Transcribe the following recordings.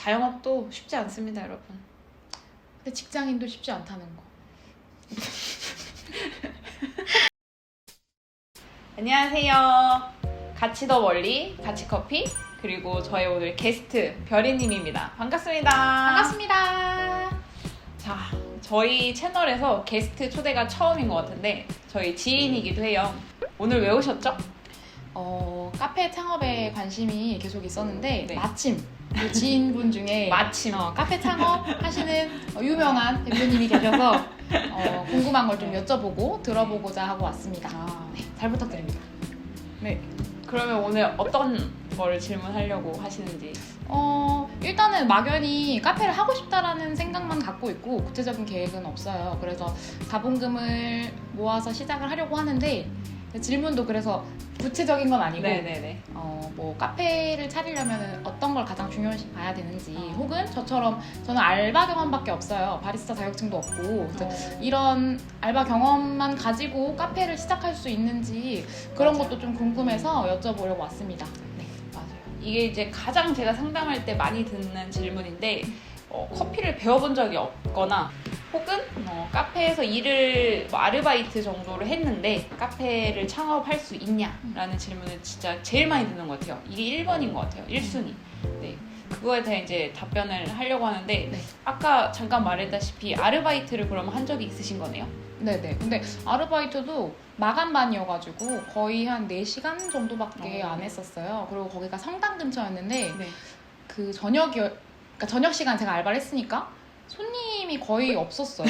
자영업도 쉽지 않습니다, 여러분. 근데 직장인도 쉽지 않다는 거. 안녕하세요. 같이 더 멀리, 같이 커피, 그리고 저희 오늘 게스트 별이님입니다. 반갑습니다. 반갑습니다. 자, 저희 채널에서 게스트 초대가 처음인 것 같은데 저희 지인이기도 해요. 오늘 왜 오셨죠? 카페 창업에 관심이 계속 있었는데 네. 마침 그 지인분 중에 마침 카페 창업 하시는 유명한 대표님이 계셔서 궁금한 걸 좀 여쭤보고 들어보고자 하고 왔습니다. 네, 잘 부탁드립니다. 네. 그러면 오늘 어떤 걸 질문하려고 하시는지. 일단은 막연히 카페를 하고 싶다라는 생각만 갖고 있고 구체적인 계획은 없어요. 그래서 자본금을 모아서 시작을 하려고 하는데 질문도 그래서 구체적인 건 아니고 네네네. 뭐 카페를 차리려면 어떤 걸 가장 중요시 봐야 되는지 혹은 저처럼 저는 알바 경험밖에 없어요. 바리스타 자격증도 없고 그래서 이런 알바 경험만 가지고 카페를 시작할 수 있는지 그런 맞아요. 것도 좀 궁금해서 여쭤보려고 왔습니다. 네. 맞아요. 이게 이제 가장 제가 상담할 때 많이 듣는 질문인데 커피를 배워본 적이 없거나 혹은 카페에서 일을 아르바이트 정도를 했는데 카페를 창업할 수 있냐라는 질문을 진짜 제일 많이 듣는 것 같아요. 이게 1번인 것 같아요. 1순위. 네. 그거에 대해 이제 답변을 하려고 하는데 네. 아까 잠깐 말했다시피 아르바이트를 그러면 한 적이 있으신 거네요? 네네. 근데 아르바이트도 마감반이어가지고 거의 한 4시간 정도밖에 안 했었어요. 그리고 거기가 성당 근처였는데 네. 그 그러니까 저녁 시간 제가 알바를 했으니까 손님이 거의 없었어요.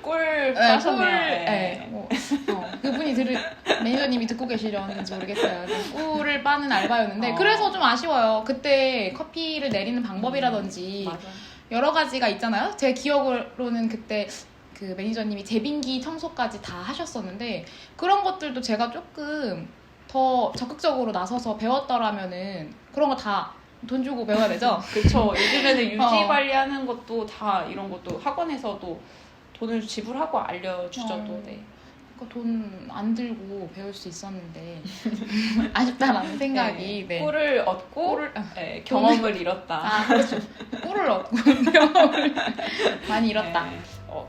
꿀 네, 빠셨네요. 네. 그분이 매니저님이 듣고 계시려는지 모르겠어요. 꿀을 빠는 알바였는데 그래서 좀 아쉬워요. 그때 커피를 내리는 방법이라든지 맞아. 여러 가지가 있잖아요. 제 기억으로는 그때 그 매니저님이 제빙기 청소까지 다 하셨었는데 그런 것들도 제가 조금 더 적극적으로 나서서 배웠더라면은 그런 거 다 돈 주고 배워야 되죠? 그쵸. 요즘에는 유지 관리하는 것도 다 이런 것도 학원에서도 돈을 지불하고 알려주죠. 또. 네. 돈 안 들고 배울 수 있었는데 아쉽다라는 생각이 네. 꿀을 얻고 네, 경험을 잃었다. 그렇죠. 꿀을 얻고 경험을 많이 잃었다. 네.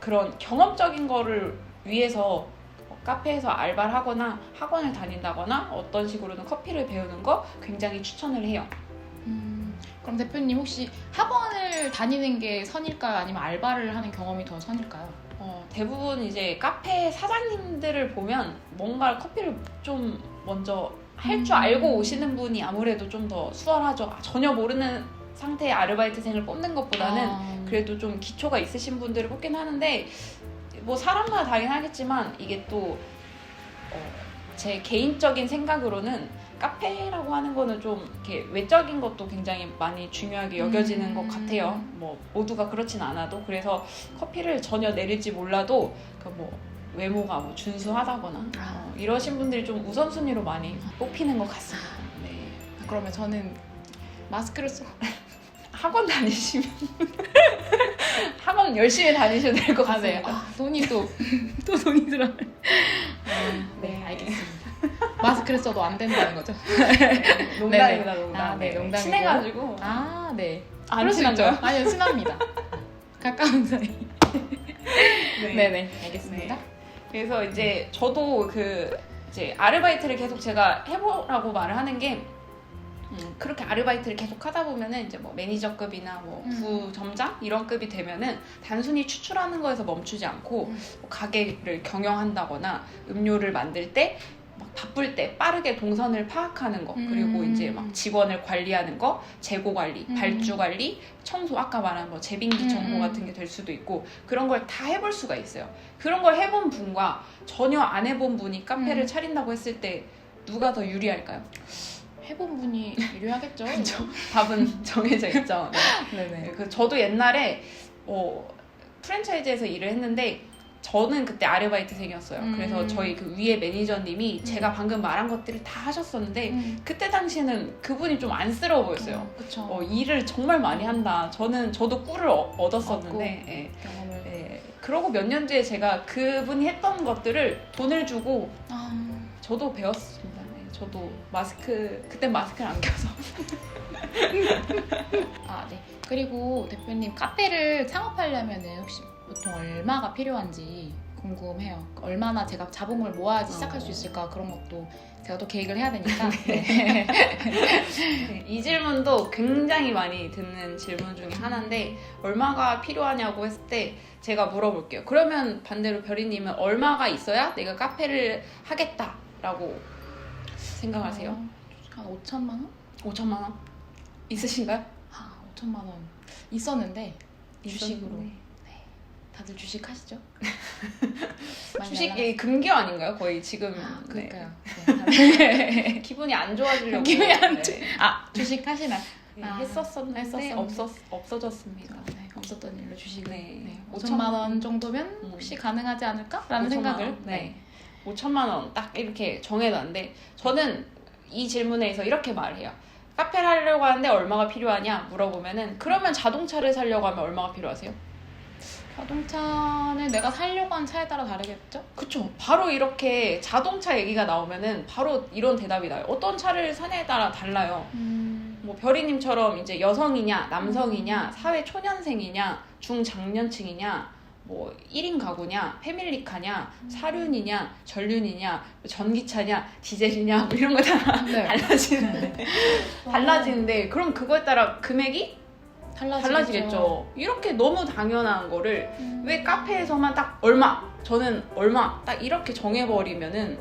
그런 경험적인 거를 위해서 카페에서 알바를 하거나 학원을 다닌다거나 어떤 식으로든 커피를 배우는 거 굉장히 추천을 해요. 그럼 대표님 혹시 학원을 다니는 게 선일까요? 아니면 알바를 하는 경험이 더 선일까요? 대부분 이제 카페 사장님들을 보면 뭔가 커피를 좀 먼저 할 줄 알고 오시는 분이 아무래도 좀 더 수월하죠. 전혀 모르는 상태의 아르바이트생을 뽑는 것보다는 그래도 좀 기초가 있으신 분들을 뽑긴 하는데 뭐 사람마다 다르긴 하겠지만 이게 또 제 개인적인 생각으로는 카페라고 하는 거는 좀 이렇게 외적인 것도 굉장히 많이 중요하게 여겨지는 것 같아요. 뭐 모두가 그렇진 않아도 그래서 커피를 전혀 내릴지 몰라도 그 뭐 외모가 뭐 준수하다거나 이러신 분들이 좀 우선순위로 많이 뽑히는 것 같습니다. 네. 그러면 저는 마스크를 쓰고 학원 다니시면 학원 열심히 다니셔야 될 것 네. 같습니다. 돈이 또 돈이 들어요. 네, 알겠습니다. 마스크를 써도 안 된다는 거죠? 농담입니다, 농담. 네, 농담이고요. 친해가지고. 네. 안 그럴 수 있죠. 친한가요? 아니요, 친합니다. 가까운 사이. 네네, 알겠습니다. 네. 그래서 이제 저도 이제 아르바이트를 계속 제가 해보라고 말을 하는 게 그렇게 아르바이트를 계속 하다 보면은 이제 뭐 매니저급이나 뭐 부점장 이런 급이 되면은 단순히 추출하는 거에서 멈추지 않고 뭐 가게를 경영한다거나 음료를 만들 때 막 바쁠 때 빠르게 동선을 파악하는 거 그리고 이제 막 직원을 관리하는 거 재고 관리, 발주 관리, 청소 아까 말한 뭐 제빙기 청소 같은 게 될 수도 있고 그런 걸 다 해볼 수가 있어요. 그런 걸 해본 분과 전혀 안 해본 분이 카페를 차린다고 했을 때 누가 더 유리할까요? 해본 분이 유리하겠죠. 그렇죠. 답은 정해져 있죠. 네. 네네. 저도 옛날에 프랜차이즈에서 일을 했는데 저는 그때 아르바이트생이었어요. 그래서 저희 그 위에 매니저님이 제가 방금 말한 것들을 다 하셨었는데 그때 당시에는 그분이 좀 안쓰러워 보였어요. 그쵸. 일을 정말 많이 한다. 저도 꿀을 얻었었는데 예. 경험을. 그러고 몇 년 뒤에 제가 그분이 했던 것들을 돈을 주고 저도 배웠습니다. 저도 그때 마스크를 안 껴서 아, 네. 그리고 대표님 카페를 창업하려면은 혹시 보통 얼마가 필요한지 궁금해요. 얼마나 제가 자본금을 모아야지 시작할 수 있을까 그런 것도 제가 또 계획을 해야 되니까. 네. 네, 이 질문도 굉장히 많이 듣는 질문 중에 하나인데 얼마가 필요하냐고 했을 때 제가 물어볼게요. 그러면 반대로 별이님은 얼마가 있어야 내가 카페를 하겠다라고 생각하세요? 한 5천만 원? 5천만 원? 있으신가요? 아, 5천만 원 있었는데 주식으로. 있었는데. 네. 다들 주식 하시죠? 주식이 금기어 아닌가요? 거의 지금. 아, 네. 그러니까요. 기분이 안 좋아지려고. 기분이 안 네. 아, 주식 하시나? 네, 아, 했었었는데 했었었는데. 없어졌습니다. 네, 없었던 일로 주식을. 네. 네. 5천만 원 정도면 혹시 가능하지 않을까라는 5천만 생각을. 원? 네. 5천만 원 딱 이렇게 정해놨는데 저는 이 질문에서 이렇게 말해요. 카페를 하려고 하는데 얼마가 필요하냐 물어보면은 그러면 자동차를 사려고 하면 얼마가 필요하세요? 자동차는 내가 살려고 한 차에 따라 다르겠죠? 그쵸. 바로 이렇게 자동차 얘기가 나오면은 바로 이런 대답이 나요. 어떤 차를 사냐에 따라 달라요. 뭐 별이님처럼 이제 여성이냐, 남성이냐, 사회 초년생이냐, 중장년층이냐, 뭐 1인 가구냐, 패밀리카냐, 사륜이냐, 전륜이냐, 전기차냐, 디젤이냐 뭐 이런 거 다 네. 달라지는데 그럼 그거에 따라 금액이 달라지겠죠. 이렇게 너무 당연한 거를 왜 카페에서만 딱 얼마, 저는 얼마 딱 이렇게 정해버리면은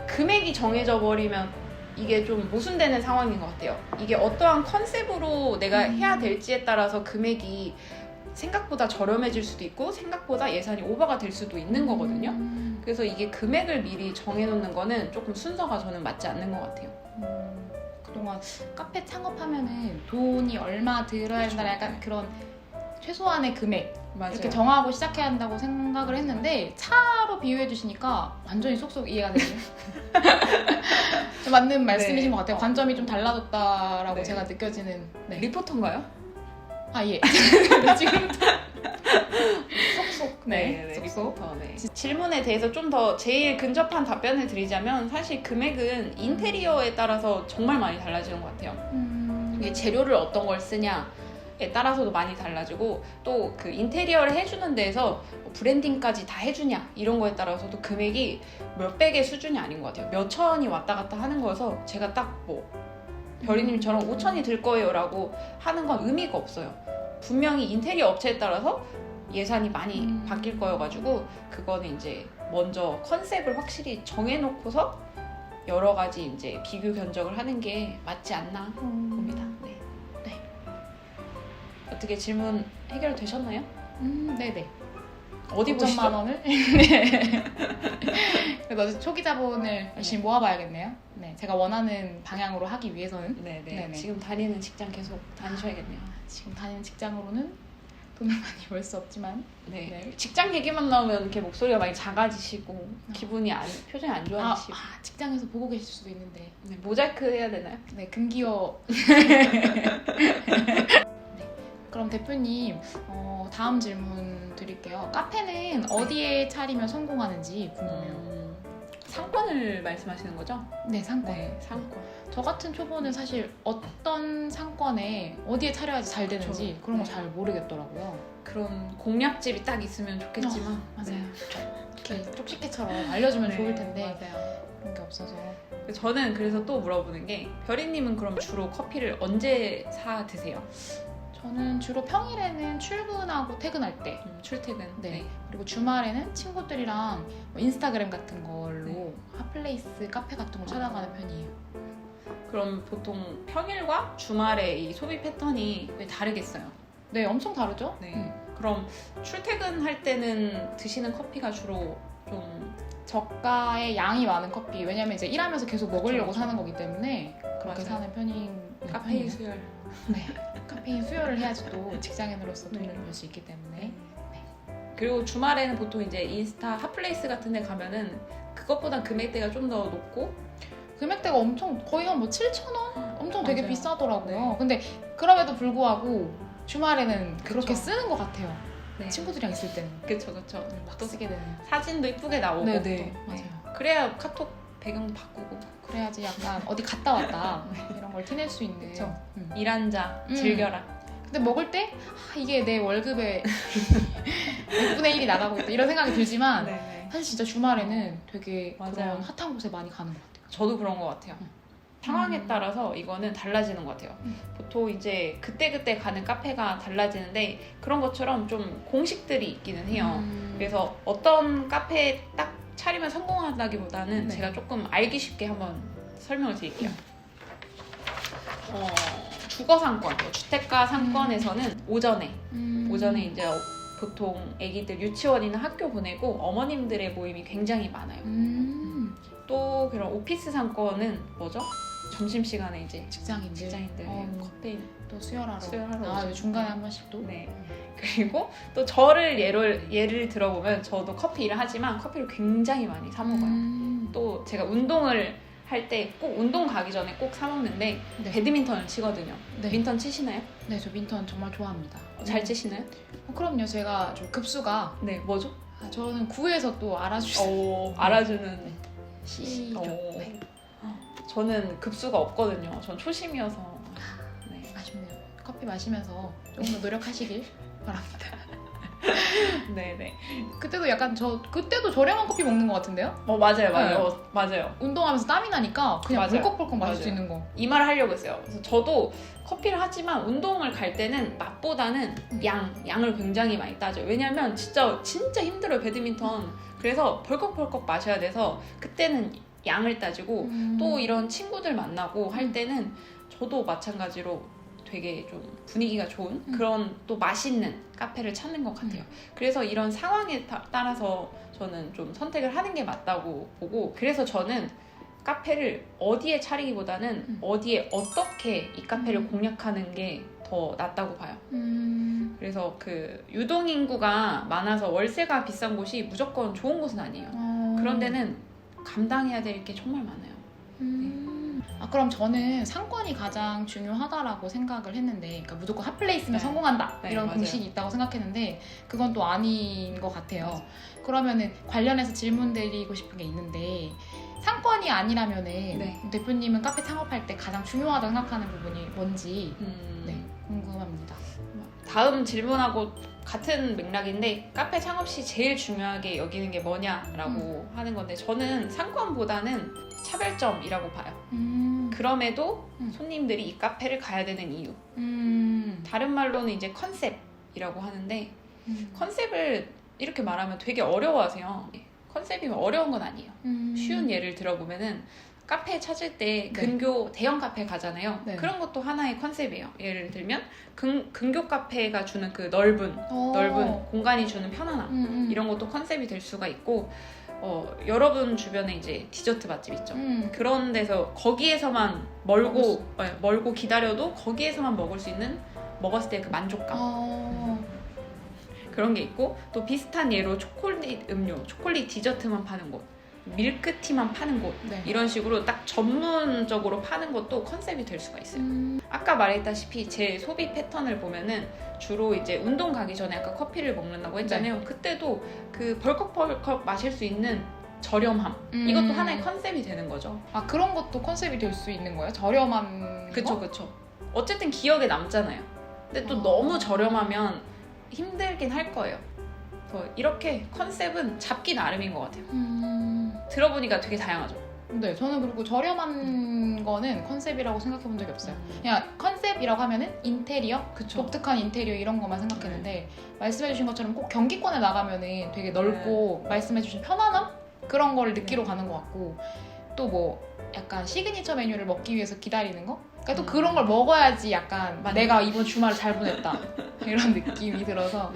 금액이 정해져 버리면 이게 좀 모순되는 상황인 것 같아요. 이게 어떠한 컨셉으로 내가 해야 될지에 따라서 금액이 생각보다 저렴해질 수도 있고 생각보다 예산이 오버가 될 수도 있는 거거든요. 그래서 이게 금액을 미리 정해놓는 거는 조금 순서가 저는 맞지 않는 것 같아요. 그동안 카페 창업하면은 돈이 얼마 들어야 된다 약간 그런 최소한의 금액 맞아요. 이렇게 정하고 시작해야 한다고 생각을 했는데 차로 비유해 주시니까 완전히 쏙쏙 이해가 되네요. 좀 맞는 말씀이신 네. 것 같아요. 관점이 좀 달라졌다라고 네. 제가 느껴지는. 네. 리포터인가요? 아 예. 지금 쏙쏙. 네. 쏙쏙. 리포터. 네. 질문에 대해서 좀 더 제일 근접한 답변을 드리자면 사실 금액은 인테리어에 따라서 정말 많이 달라지는 것 같아요. 이게 재료를 어떤 걸 쓰냐에 따라서도 많이 달라지고 또 그 인테리어를 해주는 데에서 브랜딩까지 다 해주냐 이런 거에 따라서도 금액이 몇백의 수준이 아닌 것 같아요. 몇 천이 왔다 갔다 하는 거여서 제가 딱 뭐 별이님처럼 5천이 들 거예요 라고 하는 건 의미가 없어요. 분명히 인테리어 업체에 따라서 예산이 많이 바뀔 거여가지고 그거는 이제 먼저 컨셉을 확실히 정해놓고서 여러 가지 이제 비교 견적을 하는 게 맞지 않나 봅니다. 네. 네. 어떻게 질문 해결되셨나요? 네네. 어디 5천만 보시죠? 원을? 네. 그래서 초기 자본을 열심히 모아봐야겠네요. 네, 제가 원하는 방향으로 하기 위해서는. 네네. 네네. 지금 다니는 직장 계속 다니셔야겠네요. 지금 다니는 직장으로는 돈을 많이 벌 수 없지만. 네. 네. 직장 얘기만 나오면 이렇게 목소리가 많이 작아지시고 표정이 안 좋아지시고. 직장에서 보고 계실 수도 있는데. 네, 모자이크 해야 되나요? 네, 금기어. 네, 그럼 대표님 다음 질문 드릴게요. 카페는 어디에 차리면 성공하는지 궁금해요. 상권을 말씀하시는 거죠? 네, 상권. 네, 상권. 저 같은 초보는 사실 어떤 상권에 어디에 차려야지 잘 되는지 그쵸. 그런 거 네. 잘 모르겠더라고요. 그런 공략집이 딱 있으면 좋겠지만 맞아요. 이렇게 쪽집게처럼 알려주면 네, 좋을 텐데 맞아요. 그런 게 없어서. 저는 그래서 또 물어보는 게 별이님은 그럼 주로 커피를 언제 사 드세요? 저는 주로 평일에는 출근하고 퇴근할 때, 출퇴근. 네. 그리고 주말에는 친구들이랑 뭐 인스타그램 같은 걸로 핫플레이스 카페 같은 거 찾아가는 편이에요. 그럼 보통 평일과 주말에 이 소비 패턴이 왜 다르겠어요? 네, 엄청 다르죠? 네. 그럼 출퇴근할 때는 드시는 커피가 주로 좀 저가의 양이 많은 커피. 왜냐면 이제 일하면서 계속 먹으려고 그쵸. 사는 거기 때문에 그렇게 맞아요. 사는 편인 카페인 수혈. 네. 카페인 수혈을 해야지 또 직장인으로서 돈을 벌 수 있기 때문에. 그리고 주말에는 보통 이제 인스타 핫플레이스 같은 데 가면은 그것보다 금액대가 좀 더 높고 금액대가 엄청 거의 한 뭐 7,000원? 엄청 되게 맞아요. 비싸더라고요. 네. 근데 그럼에도 불구하고 주말에는 그렇게 그쵸. 쓰는 것 같아요. 네. 친구들이랑 있을 때는 그쵸. 막 쓰게 되는. 사진도 이쁘게 나오고 네네. 또. 맞아요. 그래야 카톡 배경도 바꾸고 그래야지 약간 어디 갔다 왔다 이런 걸 티낼 수 있는. 그쵸. 일한 자 즐겨라. 근데 먹을 때 이게 내 월급의 6분의 1이 나가고 있다 이런 생각이 들지만 네네. 사실 진짜 주말에는 되게 맞아요. 그런 핫한 곳에 많이 가는 것 같아요. 저도 그런 것 같아요. 상황에 따라서 이거는 달라지는 것 같아요. 보통 이제 그때그때 가는 카페가 달라지는데 그런 것처럼 좀 공식들이 있기는 해요. 그래서 어떤 카페에 딱 차리면 성공한다기보다는 네. 제가 조금 알기 쉽게 한번 설명을 드릴게요. 주거 상권, 주택가 상권에서는 오전에 이제 보통 아기들 유치원이나 학교 보내고 어머님들의 모임이 굉장히 많아요. 또 그런 오피스 상권은 뭐죠? 점심시간에 이제 직장인들 커피 또 수혈하러 수혈하러 오죠. 중간에 한 번씩 또. 네. 그리고 또 저를 예를 들어보면 저도 커피 일을 하지만 커피를 굉장히 많이 사 먹어요. 또 제가 운동을 할 때 꼭 운동 가기 전에 꼭 사 먹는데 네. 배드민턴을 치거든요. 네. 민턴 치시나요? 네, 저 민턴 정말 좋아합니다. 잘 치시나요? 그럼요. 제가 좀 급수가 네, 뭐죠? 저는 구에서 또 알아주세요. 알아주는 C죠. 네. 저는 급수가 없거든요. 전 초심이어서. 네. 아쉽네요. 커피 마시면서 조금 더 노력하시길 바랍니다. 네네. 그때도 약간 그때도 저렴한 커피 먹는 것 같은데요? 맞아요. 맞아요. 운동하면서 땀이 나니까 그냥 맞아요. 벌컥벌컥 마실 수 맞아요. 있는 거. 이 말을 하려고 했어요. 그래서 저도 커피를 하지만 운동을 갈 때는 맛보다는 양을 굉장히 많이 따져요. 왜냐면 진짜 힘들어요, 배드민턴. 그래서 벌컥벌컥 마셔야 돼서 그때는 양을 따지고 또 이런 친구들 만나고 할 때는 저도 마찬가지로 되게 좀 분위기가 좋은 그런 또 맛있는 카페를 찾는 것 같아요. 그래서 이런 상황에 따라서 저는 좀 선택을 하는 게 맞다고 보고, 그래서 저는 카페를 어디에 차리기보다는 어디에 어떻게 이 카페를 공략하는 게 더 낫다고 봐요. 그래서 그 유동인구가 많아서 월세가 비싼 곳이 무조건 좋은 곳은 아니에요. 그런 데는 감당해야 될 게 정말 많아요. 그럼 저는 상권이 가장 중요하다라고 생각을 했는데, 그러니까 무조건 핫플레이스면 네. 성공한다 네, 이런 맞아요. 공식이 있다고 생각했는데 그건 또 아닌 것 같아요. 맞아요. 그러면은 관련해서 질문 드리고 싶은 게 있는데, 상권이 아니라면은 네. 대표님은 카페 창업할 때 가장 중요하다고 생각하는 부분이 뭔지 네, 궁금합니다. 다음 질문하고 같은 맥락인데, 카페 창업 시 제일 중요하게 여기는 게 뭐냐라고 하는 건데, 저는 상권보다는 차별점이라고 봐요. 그럼에도 손님들이 이 카페를 가야 되는 이유. 다른 말로는 이제 컨셉이라고 하는데, 컨셉을 이렇게 말하면 되게 어려워하세요. 컨셉이 어려운 건 아니에요. 쉬운 예를 들어보면은 카페 찾을 때 근교 대형 카페 가잖아요. 네. 그런 것도 하나의 컨셉이에요. 예를 들면 근교 카페가 주는 그 넓은 공간이 주는 편안함, 이런 것도 컨셉이 될 수가 있고, 여러분 주변에 이제 디저트 맛집 있죠. 그런 데서 거기에서만 멀고 기다려도 거기에서만 먹을 수 있는, 먹었을 때 그 만족감, 그런 게 있고, 또 비슷한 예로 초콜릿 음료, 초콜릿 디저트만 파는 곳, 밀크티만 파는 곳, 네. 이런 식으로 딱 전문적으로 파는 것도 컨셉이 될 수가 있어요. 아까 말했다시피 제 소비 패턴을 보면은 주로 이제 운동 가기 전에 아까 커피를 먹는다고 했잖아요. 그때도 그 벌컥벌컥 마실 수 있는 저렴함, 이것도 하나의 컨셉이 되는 거죠. 그런 것도 컨셉이 될 수 있는 거예요? 저렴한 거? 그쵸. 어쨌든 기억에 남잖아요. 근데 또 너무 저렴하면 힘들긴 할 거예요. 그래서 이렇게 컨셉은 잡기 나름인 것 같아요. 들어보니까 되게 다양하죠. 네, 저는 그리고 저렴한 거는 컨셉이라고 생각해 본 적이 없어요. 그냥 컨셉이라고 하면은 인테리어? 그쵸. 독특한 인테리어 이런 것만 생각했는데, 말씀해 주신 것처럼 꼭 경기권에 나가면은 되게 넓고 말씀해 주신 편안함? 그런 걸 느끼러 가는 것 같고, 또 뭐 약간 시그니처 메뉴를 먹기 위해서 기다리는 거? 그러니까 또 그런 걸 먹어야지 약간 내가 이번 주말을 잘 보냈다 이런 느낌이 들어서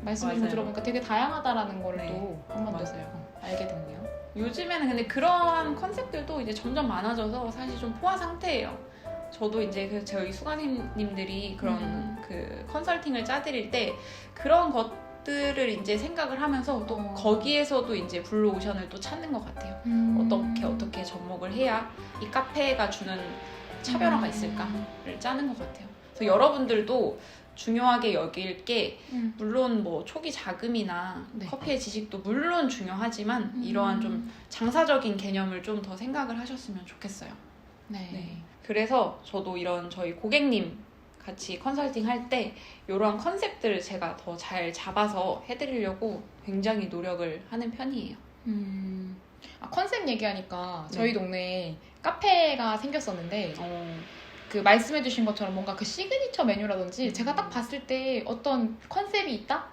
말씀 좀 들어보니까 되게 다양하다라는 걸 또 한 번 더 알게 됐네요. 요즘에는 근데 그러한 컨셉들도 이제 점점 많아져서 사실 좀 포화 상태예요. 저도 이제 저희 수강님들이 그런 그 컨설팅을 짜드릴 때 그런 것들을 이제 생각을 하면서 또 거기에서도 이제 블루오션을 또 찾는 것 같아요. 어떻게 접목을 해야 이 카페가 주는 차별화가 있을까를 짜는 것 같아요. 그래서 여러분들도 중요하게 여길 게 음. 물론 뭐 초기 자금이나 네. 커피의 지식도 물론 중요하지만 이러한 좀 장사적인 개념을 좀 더 생각을 하셨으면 좋겠어요. 네. 네. 그래서 저도 이런 저희 고객님 같이 컨설팅 할 때 이러한 컨셉들을 제가 더 잘 잡아서 해드리려고 굉장히 노력을 하는 편이에요. 컨셉 얘기하니까 네. 저희 동네에 카페가 생겼었는데 그 말씀해주신 것처럼 뭔가 그 시그니처 메뉴라든지 제가 딱 봤을 때 어떤 컨셉이 있다?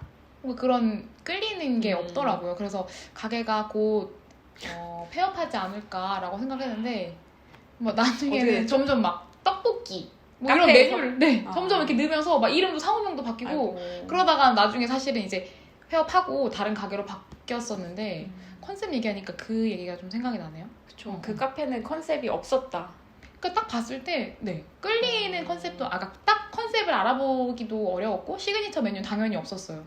뭔가 그런 끌리는 게 없더라고요. 그래서 가게가 곧 폐업하지 않을까라고 생각했는데 뭐 어떻게 나중에는 됐죠? 점점 막 떡볶이 뭐 이런 카페에서? 메뉴를 네, 아. 점점 이렇게 넣으면서 막 이름도 상호명도 바뀌고 아이고. 그러다가 나중에 사실은 이제 폐업하고 다른 가게로 바뀌었었는데 컨셉 얘기하니까 그 얘기가 좀 생각이 나네요. 그쵸. 그 카페는 컨셉이 없었다. 그러니까 딱 봤을 때 끌리는 컨셉도 그러니까 딱 컨셉을 알아보기도 어려웠고 시그니처 메뉴는 당연히 없었어요.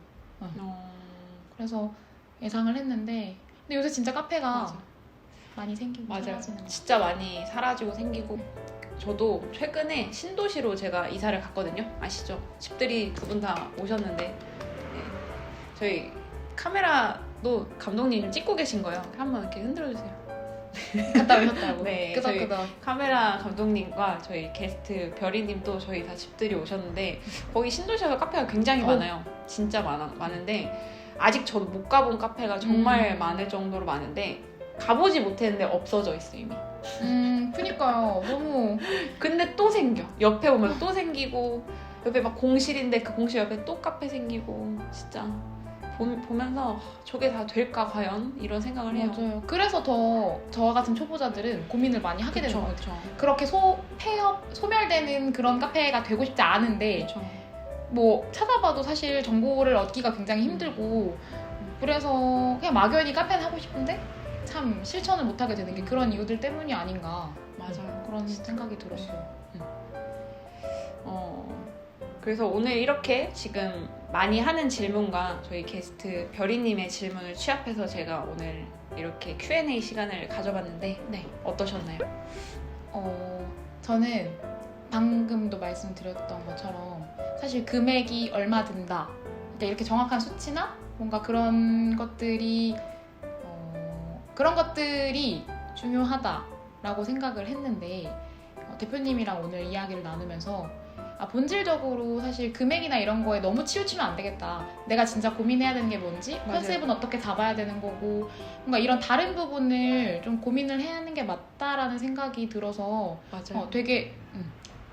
그래서 예상을 했는데 근데 요새 진짜 카페가 맞아. 많이 생기고 맞아요. 사라지는 거. 진짜 많이 사라지고 생기고 저도 최근에 신도시로 제가 이사를 갔거든요. 아시죠? 집들이 두 분 다 오셨는데 네. 저희 카메라도 감독님 찍고 계신 거예요. 한번 이렇게 흔들어주세요. 갔다 오셨다고. 네, 끄덕끄덕. 카메라 감독님과 저희 게스트 별이님도 저희 다 집들이 오셨는데 거기 신도시에서 카페가 굉장히 많아요. 진짜 많은데 아직 저도 못 가본 카페가 정말 많을 정도로 많은데 가보지 못했는데 없어져 있어 이미. 그니까요. 너무 근데 또 생겨. 옆에 오면 또 생기고 옆에 막 공실인데 그 공실 옆에 또 카페 생기고 진짜 보면서 저게 다 될까 과연 이런 생각을 해요. 맞아요. 그래서 더 저와 같은 초보자들은 고민을 많이 하게 되는 거죠. 그쵸. 그렇게 소멸되는 그런 카페가 되고 싶지 않은데 그쵸. 뭐 찾아봐도 사실 정보를 얻기가 굉장히 힘들고 그래서 그냥 막연히 카페는 하고 싶은데 참 실천을 못하게 되는 게 그런 이유들 때문이 아닌가 맞아요. 그런 생각이 들었어요. 그래서 오늘 이렇게 지금 많이 하는 질문과 저희 게스트 별이님의 질문을 취합해서 제가 오늘 이렇게 Q&A 시간을 가져봤는데 네. 어떠셨나요? 저는 방금도 말씀드렸던 것처럼 사실 금액이 얼마 든다 그러니까 이렇게 정확한 수치나 뭔가 그런 것들이 중요하다라고 생각을 했는데 대표님이랑 오늘 이야기를 나누면서 본질적으로 사실 금액이나 이런 거에 너무 치우치면 안 되겠다. 내가 진짜 고민해야 되는 게 뭔지, 맞아요. 컨셉은 어떻게 잡아야 되는 거고 뭔가 이런 다른 부분을 좀 고민을 해야 하는 게 맞다라는 생각이 들어서 맞아요. 되게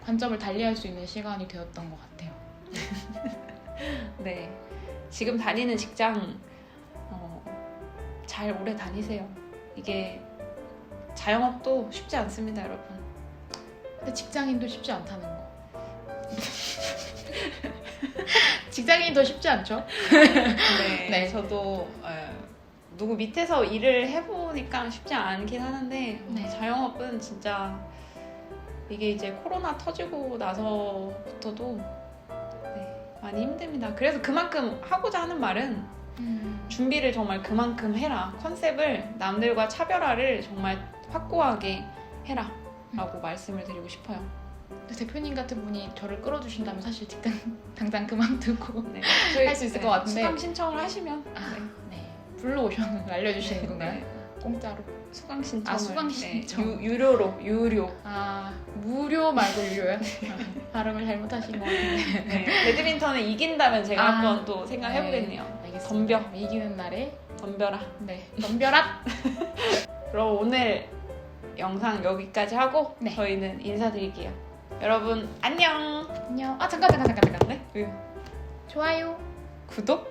관점을 달리할 수 있는 시간이 되었던 것 같아요. 네. 지금 다니는 직장 잘 오래 다니세요. 이게 자영업도 쉽지 않습니다, 여러분. 근데 직장인도 쉽지 않다는 거. 직장인이 더 쉽지 않죠? 네, 네. 저도 누구 밑에서 일을 해보니까 쉽지 않긴 하는데 네. 자영업은 진짜 이게 이제 코로나 터지고 나서부터도 많이 힘듭니다. 그래서 그만큼 하고자 하는 말은 준비를 정말 그만큼 해라. 컨셉을 남들과 차별화를 정말 확고하게 해라 라고 말씀을 드리고 싶어요. 대표님 같은 분이 저를 끌어주신다면 사실 직장 당장 그만두고 네. 할 수 있을 것 같은데 수강 신청을 하시면 불러오셔서 알려주시는 건가요? 네. 공짜로? 수강 신청을 수강 신청. 유료 무료 말고 유료요? 발음을 잘못하신 것 같은데. 네. 배드민턴을 이긴다면 제가 한번 또 생각해보겠네요. 알겠습니다. 덤벼. 이기는 날에 덤벼라. 네, 덤벼라. 그럼 오늘 영상 여기까지 하고 네. 저희는 인사드릴게요. 여러분 안녕. 안녕. 잠깐. 네? 좋아요. 구독?